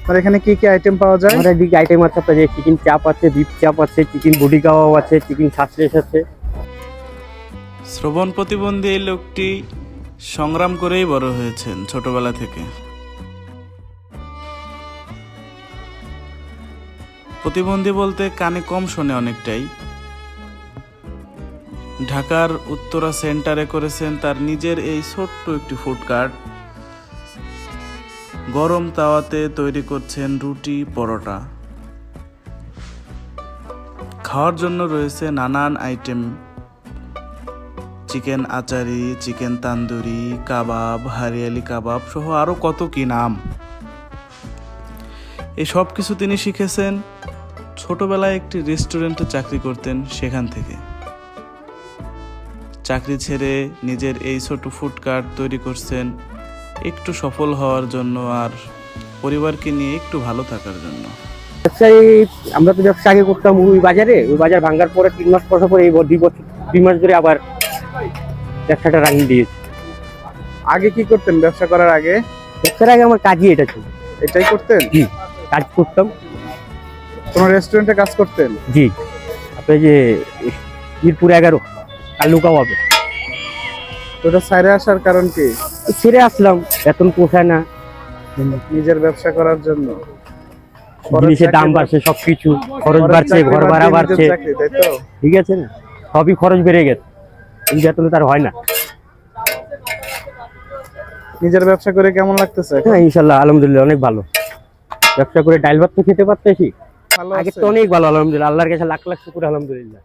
আর এখানে কি কি আইটেম পাওয়া যায়? আমাদের দিকে আইটেম আছে আপনাদের চিকেন চাপ আছে, বিফ চাপ আছে, চিকেন বডি কাবাব আছে, চিকেন সাসলেস আছে। শ্রবণ প্রতিবন্ধী এই লোকটি সংগ্রাম করেই বড় হয়েছেন ছোটবেলা থেকে। প্রতিবন্ধী বলতে কানে কম শোনে অনেকটাই। ঢাকার উত্তরা সেন্টারে করেছেন তার নিজের এই ছোট্ট একটি ফুড কার্ট। গরম তাওয়াতে তৈরি করছেন রুটি পরোটা। খাওয়ার জন্য রয়েছে নানান item, chicken achari, chicken tandoori, কাবাব, হারিয়ালি কাবাব সহ আরও কত কি নাম। এই সব কিছু তিনি শিখেছেন ছোটবেলায় একটি রেস্টুরেন্টে চাকরি করতেন সেখান থেকে। চাকরি ছেড়ে নিজের এই ছোট ফুড কার্ট তৈরি করছেন একটু সফল হওয়ার জন্য আর পরিবারকে নিয়ে একটু ভালো থাকার জন্য। ব্যবসায়ী আমরা তো ব্যবসা আগে করতাম ওই বাজারে, ওই বাজার ভাঙার পরে 3 মাস পর পরে এই 2 মাস ধরে আবার ব্যবসাটা রানিয়ে দিয়েছি। আগে কি করতেন ব্যবসা করার আগে? ব্যবসার আগে আমার কাজই এটা ছিল। এটাই করতেন? জি, কাজ করতাম। কোন রেস্টুরেন্টে কাজ করতেন? জি, আপনি যে মিরপুর 11 কালু কাবাবে। তো ওটা ছাইরে আসার কারণ কি? ছেড়ে আসলাম, বেতন পোষায় না, নিজের ব্যবসা করার জন্য। জিনিসের দাম বাড়ছে, সবকিছু খরচ বাড়ছে, ঘর ভাড়া বাড়ছে, তাই তো? ঠিক আছে না, সবই খরচ বেড়ে গেছে, এই বেতনে তার হয় না। নিজের ব্যবসা করে কেমন লাগতেছে? হ্যাঁ ইনশাল্লাহ আলহামদুলিল্লাহ অনেক ভালো। ব্যবসা করে ডাল ভাত তো খেতে পারতেছি, ভালো আগে আছে? তো অনেক ভালো আলহামদুলিল্লাহ, আল্লাহর কাছে লাখ লাখ শুকর আলহামদুলিল্লাহ।